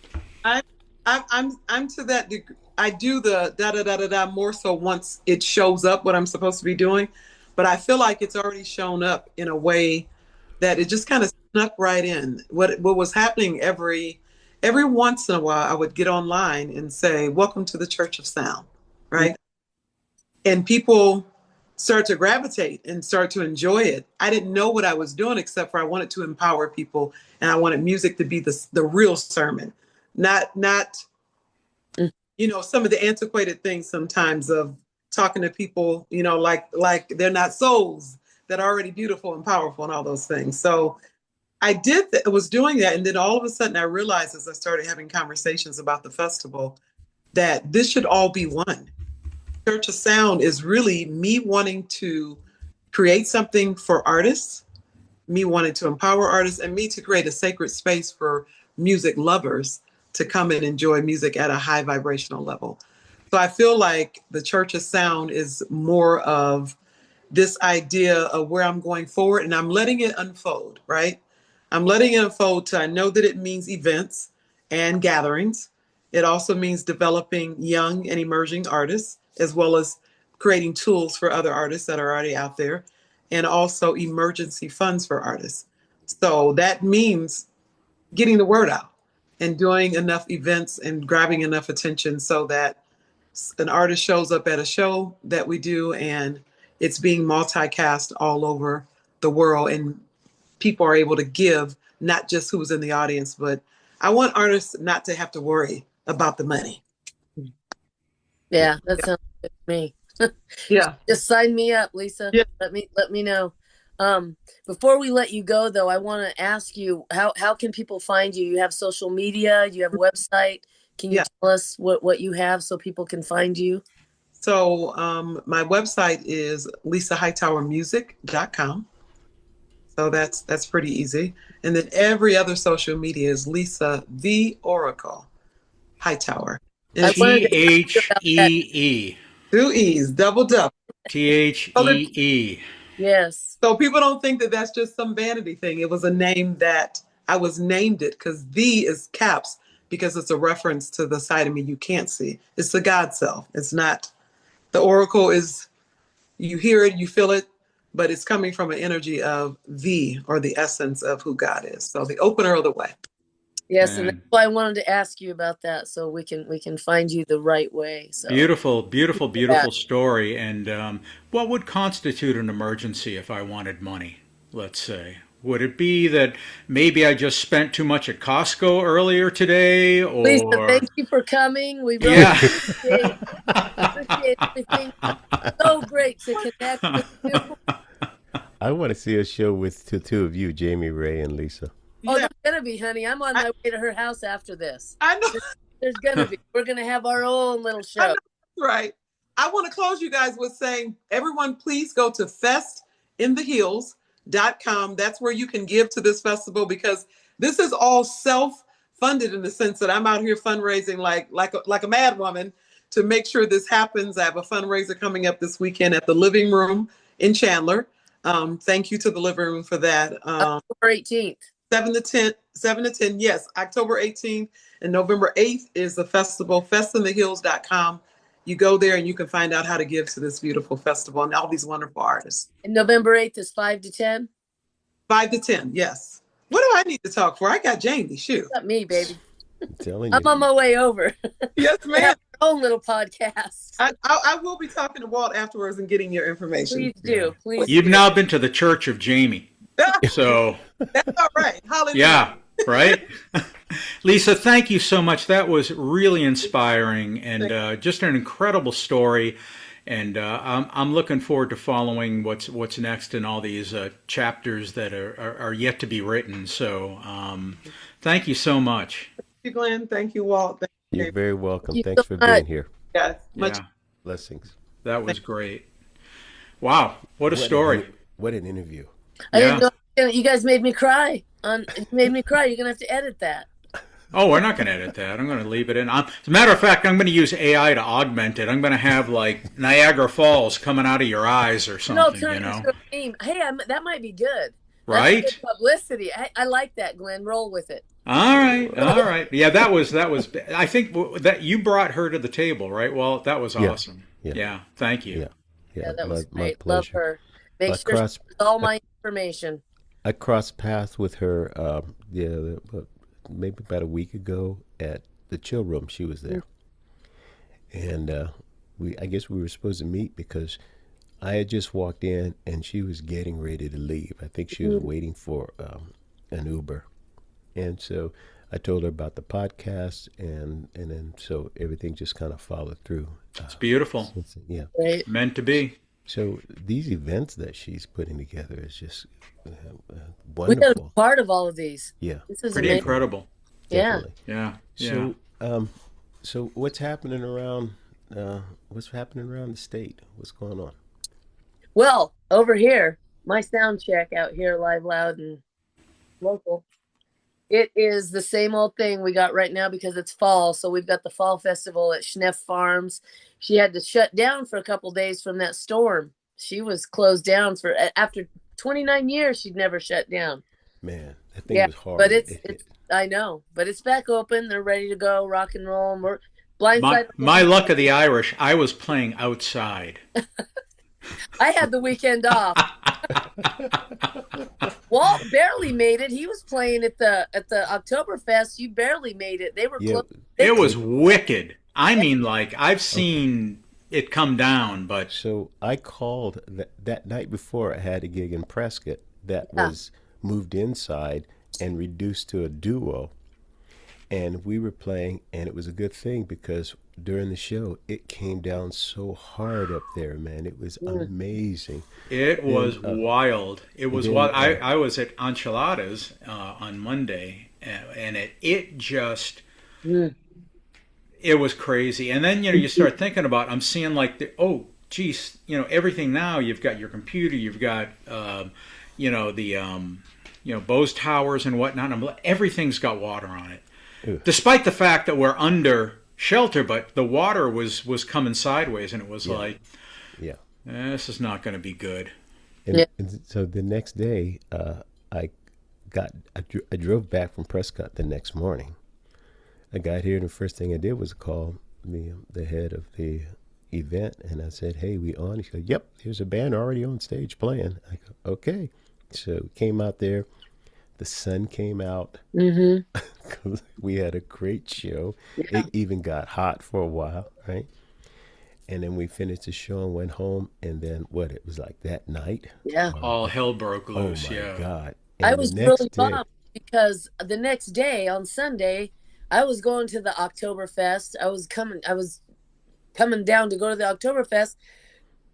I, I'm to that degree. I do the da da da da da more so once it shows up what I'm supposed to be doing, but I feel like it's already shown up in a way that it just kind of snuck right in. What was happening every once in a while, I would get online and say, "Welcome to the Church of Sound," right? And people start to gravitate and start to enjoy it. I didn't know what I was doing except for I wanted to empower people, and I wanted music to be the real sermon, not some of the antiquated things sometimes of talking to people, like they're not souls that are already beautiful and powerful and all those things. So I was doing that, and then all of a sudden I realized as I started having conversations about the festival that this should all be one. Church of Sound is really me wanting to create something for artists, me wanting to empower artists, and me to create a sacred space for music lovers to come and enjoy music at a high vibrational level. So I feel like the Church of Sound is more of this idea of where I'm going forward, and I'm letting it unfold, right? I'm letting it unfold I know that it means events and gatherings. It also means developing young and emerging artists, as well as creating tools for other artists that are already out there, and also emergency funds for artists. So that means getting the word out and doing enough events and grabbing enough attention so that an artist shows up at a show that we do and it's being multicast all over the world and people are able to give, not just who's in the audience, but I want artists not to have to worry about the money. Yeah, that sounds good to me. Yeah. Just sign me up, Lisa. Yeah. Let me know. Before we let you go though, I want to ask you how can people find you? You have social media, you have a website. Can you tell us what you have so people can find you? So my website is lisahightowermusic.com. So that's pretty easy. And then every other social media is Lisa the Oracle Hightower. Thee. 2 E's, double. Thee. Yes. So people don't think that that's just some vanity thing. It was a name that I was named it because the is caps because it's a reference to the side of me you can't see. It's the God self. It's not, the oracle is, you hear it, you feel it, but it's coming from an energy of the, or the essence of who God is. So the opener of the way. Yes, and that's why I wanted to ask you about that, so we can find you the right way. So beautiful story. And what would constitute an emergency if I wanted money? Let's say, would it be that maybe I just spent too much at Costco earlier today? Or Lisa, thank you for coming. We really appreciate everything. So great to connect with you. I want to see a show with the two of you, Jamie Ray and Lisa. Oh, there's gonna be, honey. I'm on my way to her house after this. I know. There's gonna be. We're gonna have our own little show. I know, right. I want to close you guys with saying, everyone, please go to festinthehills.com. That's where you can give to this festival, because this is all self-funded in the sense that I'm out here fundraising like a mad woman to make sure this happens. I have a fundraiser coming up this weekend at the Living Room in Chandler. Thank you to the Living Room for that. October 18th. 7 to 10, yes. October 18th and November 8th is the festival, festinthehills.com. You go there and you can find out how to give to this beautiful festival and all these wonderful artists. And November 8th is 5 to 10? 5 to 10, yes. What do I need to talk for? I got Jamie, shoot. Not me, baby. Telling you. I'm on my way over. Yes, We ma'am. have our own little podcast. I will be talking to Walt afterwards and getting your information. Please do. Please. You've now been to the Church of Jamie. So that's all right. Hallelujah. Yeah, right? Lisa, thank you so much. That was really inspiring and just an incredible story. And I'm looking forward to following what's next in all these chapters that are yet to be written. So thank you so much. Thank you, Glenn. Thank you, Walt. Thank you. You're very welcome. Thank you Thanks so for much. being here. Yes, much. Yeah, Blessings. that was great. Wow, what a story. What an interview. I didn't know. You guys made me cry. You made me cry. You're gonna have to edit that. Oh, we're not going to edit that. I'm going to leave it in. As a matter of fact, I'm going to use AI to augment it. I'm going to have like Niagara Falls coming out of your eyes or something, turn it into a meme. Hey, that might be good. Right? That's good publicity. I like that, Glenn. Roll with it. All right, all right. Yeah, that was. I think that you brought her to the table, right? Well, that was awesome. Yeah, thank you. Yeah, that was great. My Love her. Make sure she has all my information. I crossed paths with her, maybe about a week ago at the chill room. She was there, and I guess we were supposed to meet because I had just walked in and she was getting ready to leave. I think she was waiting for an Uber, and so I told her about the podcast, and then so everything just kind of followed through. It's beautiful. Yeah, right. Meant to be. So these events that she's putting together is just wonderful. We got a part of all of these. Yeah, this is pretty amazing. Incredible. Definitely. Yeah. So what's happening around? What's happening around the state? What's going on? Well, over here, my sound check out here, live, loud, and local. It is the same old thing we got right now because it's fall. So we've got the fall festival at Schneff Farms. She had to shut down for a couple days from that storm. She was closed down after 29 years. She'd never shut down. Man, that thing was hard. But it's I know, but it's back open. They're ready to go, rock and roll. And we're blindside. My luck of the Irish, I was playing outside. I had the weekend off. Walt barely made it. He was playing at the Oktoberfest. You barely made it. They were close. It was wicked. I mean, like, I've seen it come down, but... So I called that night before. I had a gig in Prescott that was moved inside and reduced to a duo. And we were playing, and it was a good thing because during the show, it came down so hard up there, man. It was amazing. It was wild. It was wild. I was at Enchiladas on Monday, and it just... It was crazy. And then, you start thinking about, I'm seeing like, geez, everything now, you've got your computer, you've got, Bose towers and whatnot. Everything's got water on it. Ew. Despite the fact that we're under shelter, but the water was coming sideways, and it was like, this is not going to be good. And so the next day, I drove back from Prescott the next morning. I got here, and the first thing I did was call the head of the event, and I said, "Hey, we on?" He said, "Yep, there's a band already on stage playing." I go, "Okay." So came out there. The sun came out. We had a great show. Yeah. It even got hot for a while, right? And then we finished the show and went home. And then it was like that night. Yeah. All hell broke loose. Oh my God. And I was really bummed because the next day on Sunday, I was going to the Oktoberfest. I was coming down to go to the Oktoberfest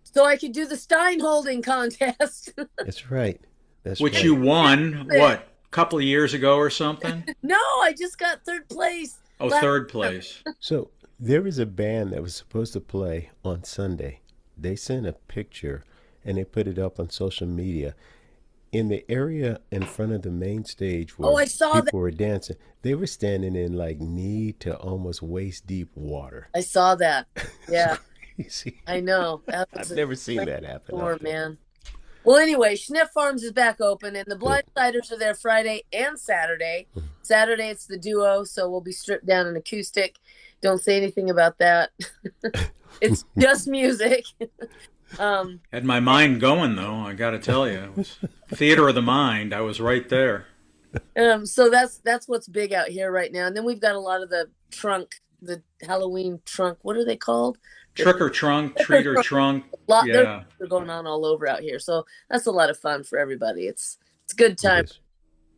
so I could do the Stein holding contest. That's right. Which you won, what, a couple of years ago or something? No, I just got third place. Oh, third place. So there was a band that was supposed to play on Sunday. They sent a picture and they put it up on social media. In the area in front of the main stage where people were dancing, they were standing in like knee to almost waist deep water. I saw that. Yeah. Crazy. I know. I've never seen that happen. Poor man. Well, anyway, Schneff Farms is back open, and the Blindsiders are there Friday and Saturday. Saturday, it's the duo, so we'll be stripped down and acoustic. Don't say anything about that. It's just music. Had my mind going, though, I got to tell you. It was theater of the mind. I was right there. So that's what's big out here right now. And then we've got a lot of the Halloween trunk. What are they called? Trick or trunk, treat or trunk. They're going on all over out here. So that's a lot of fun for everybody. It's a good time.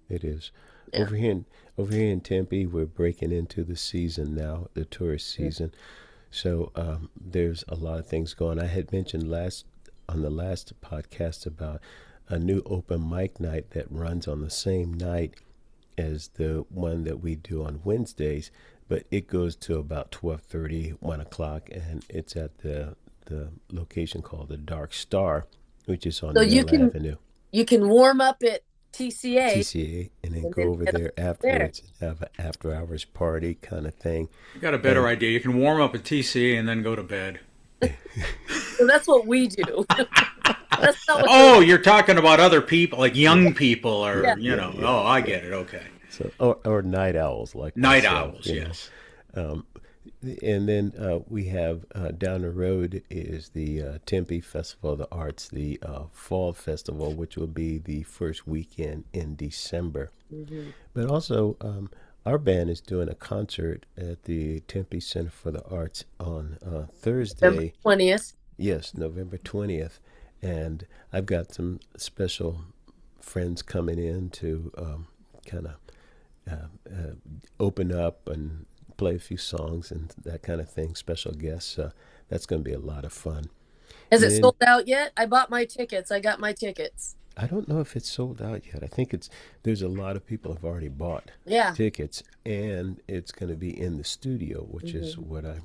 It is. Yeah. Over here in Tempe, we're breaking into the season now, the tourist season. So there's a lot of things going. I had mentioned on the last podcast about a new open mic night that runs on the same night as the one that we do on Wednesdays, but it goes to about 12:30, 1 o'clock, and it's at the location called the Dark Star, which is on Mill Avenue. You can warm up at TCA. And then And go then over head there there. afterwards and have an after-hours party kind of thing. You got a better idea. You can warm up at TCA and then go to bed. So that's what we do. That's not what Oh, you're talking about other people, like young people, or Yeah. you know. Oh, I get it. Okay. So, or night owls like Night myself, owls, you know. yes. And then we have down the road is the Tempe Festival of the Arts, the Fall Festival, which will be the first weekend in December. But also, our band is doing a concert at the Tempe Center for the Arts on Thursday. November 20th. Yes, November 20th. And I've got some special friends coming in to kind of open up and play a few songs and that kind of thing, special guests. That's going to be a lot of fun. Has it And sold out yet? I bought my tickets. I got my tickets. I don't know if it's sold out yet. I think there's a lot of people have already bought Yeah. tickets, and it's going to be in the studio, which is what I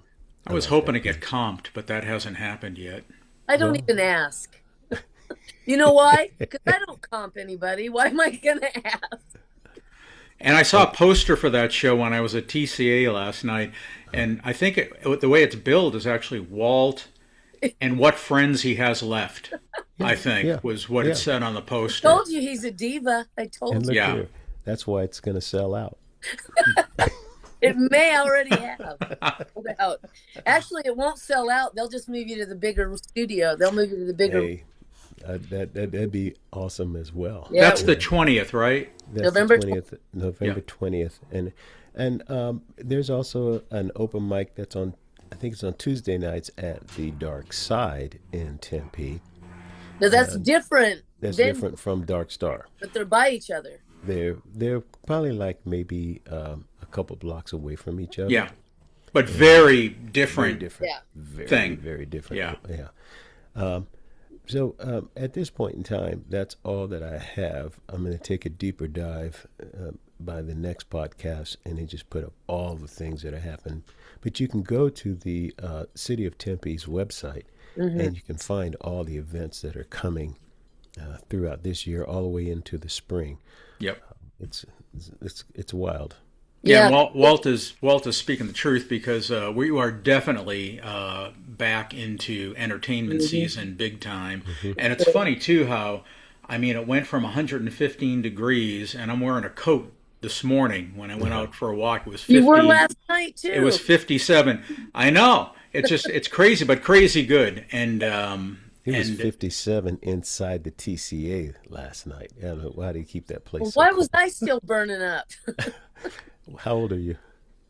was hoping to get comped, but that hasn't happened yet. I don't even ask. You know why? Because I don't comp anybody. Why am I going to ask? And I saw a poster for that show when I was at TCA last night, and I think the way it's billed is actually Walt and what friends he has left. I think was what it said on the I poster. told you he's a diva. I told And you. look Yeah. here, that's why it's going to sell out. It may already have sold out. Actually, it won't sell out. They'll just move you to the bigger studio. They'll move you to the bigger. Hey, that'd be awesome as well. Yeah. That's the 20th, right? That's November the 20th, November 20th, and there's also an open mic that's on. I think it's on Tuesday nights at the Dark Side in Tempe. No, that's different. That's Then- different from Dark Star. But they're by each other. They're probably like maybe a couple blocks away from each other. Yeah, but very Very different. different. Yeah. Very, thing. very different. Yeah. Yeah. So at this point in time, that's all that I have. I'm going to take a deeper dive by the next podcast and then just put up all the things that have happened. But you can go to the City of Tempe's website and you can find all the events that are coming throughout this year, all the way into the spring. Yep. It's wild. Yeah, Yeah. Walt is speaking the truth, because we are definitely back into entertainment season big time. And it's funny too how, I mean, it went from 115 degrees, and I'm wearing a coat this morning when I went out for a walk. It was 50. You were last night too. It was 57. I know. It's crazy, but crazy good. And It was 57 inside the TCA last night. I don't know, why do you keep that place Well, so why cold? was I still burning up? How old are you?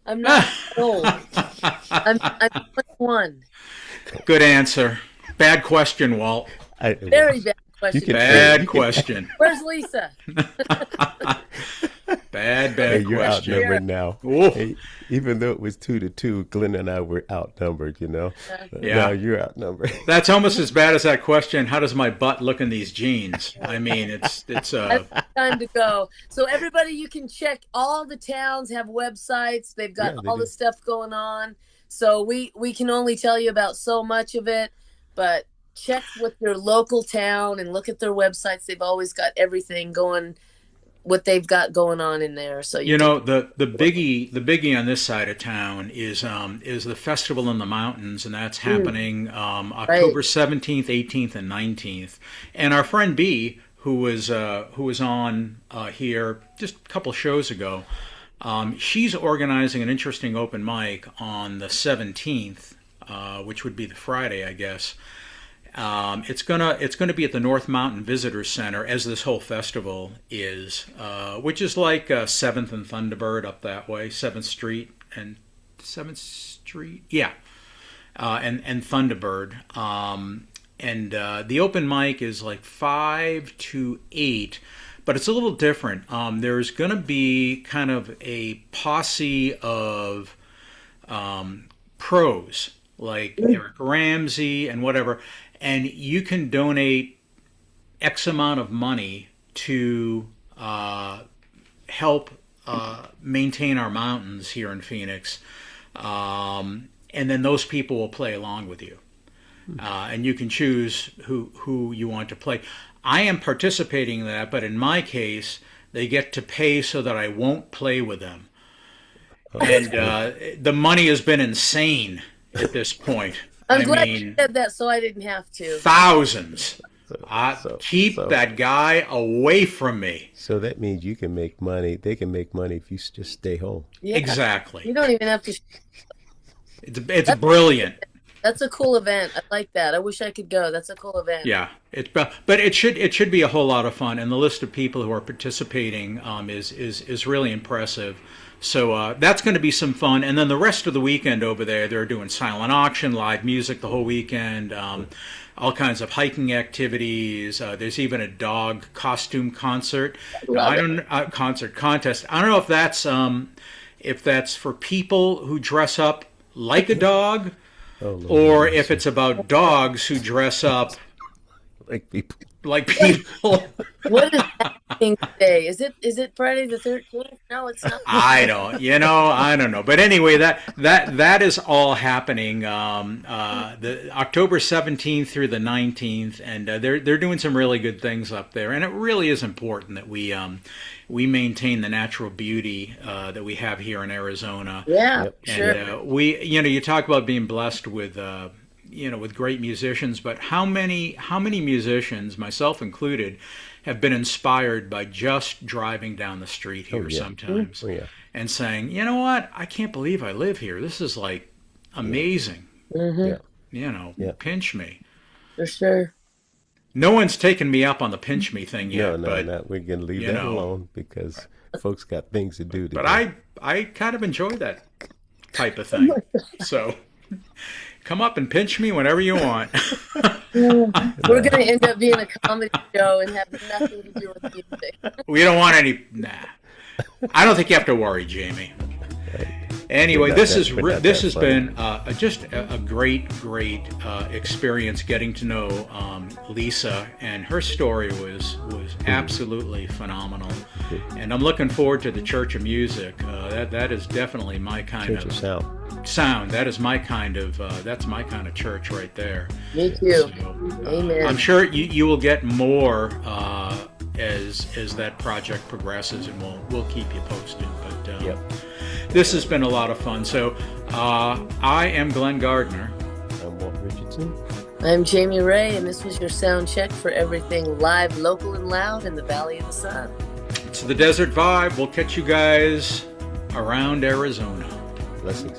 I'm not old. I'm 21. good answer. Bad question, Walt. Very bad question. can- Bad question. Where's Lisa? Bad Hey, you're question. outnumbered now. Ooh. Hey, even though it was 2-2, Glenn and I were outnumbered, you know. Yeah. Now you're outnumbered. That's almost as bad as that question. How does my butt look in these jeans? I mean, it's Time to go. So everybody, you can check. All the towns have websites. They've got Yeah, they all do. the stuff going on. So we can only tell you about so much of it, but check with your local town and look at their websites. They've always got everything going, what they've got going on in there. So you know, the biggie on this side of town is the festival in the mountains, and that's happening October 17th, 18th, and 19th. And our friend B, who was on here just a couple shows ago, she's organizing an interesting open mic on the 17th, which would be the Friday, I guess. It's gonna be at the North Mountain Visitor Center, as this whole festival is, which is like 7th and Thunderbird up that way, 7th Street and 7th Street, yeah, and Thunderbird. And the open mic is like 5 to 8, but it's a little different. There's gonna be kind of a posse of pros like Eric Ramsey and whatever. And you can donate X amount of money to help maintain our mountains here in Phoenix. And then those people will play along with you. And you can choose who you want to play. I am participating in that, but in my case, they get to pay so that I won't play with them. And the money has been insane at this point. I'm glad you said that so I didn't have to. Thousands. Keep that guy away from me. So that means you can make money. They can make money if you just stay home. Yeah. Exactly. You don't even have to. It's brilliant. That's a cool event. I like that. I wish I could go. That's a cool event. Yeah, but it should be a whole lot of fun, and the list of people who are participating is really impressive. So that's going to be some fun, and then the rest of the weekend over there, they're doing silent auction, live music the whole weekend, all kinds of hiking activities. There's even a dog costume concert. Concert contest. I don't know if that's for people who dress up like a dog. Or if it's about dogs who dress up like people. What is happening today? Is it Friday the 13th? No, it's not. I don't know. But anyway, that is all happening the October 17th through the 19th, and they're doing some really good things up there. And it really is important that we maintain the natural beauty that we have here in Arizona. Yeah, sure. And you talk about being blessed with with great musicians, but how many musicians, myself included, have been inspired by just driving down the street here sometimes and saying, you know what, I can't believe I live here. This is like amazing. Mm-hmm. Pinch me. For sure. No one's taken me up on the pinch me thing yet. No, we're going to leave that alone because folks got things to do. But I kind of enjoy that type of thing. So come up and pinch me whenever you want. We're going to end up being a comedy show and have nothing to do with music. We don't want any. Nah. I don't think you have to worry, Jamie. Anyway, this has been just a great experience getting to know Lisa, and her story was absolutely phenomenal. And I'm looking forward to the Church of Music. That is definitely my kind of sound. That is my kind of that's my kind of church right there. Me too. Amen. I'm sure you will get more as that project progresses, and we'll keep you posted. But this has been a lot of fun. So I am Glenn Gardner. I'm Walt Richardson. I'm Jamie Ray, and this was your sound check for everything live, local, and loud in the Valley of the Sun. It's the Desert Vibe. We'll catch you guys around Arizona. Blessings.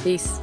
Peace.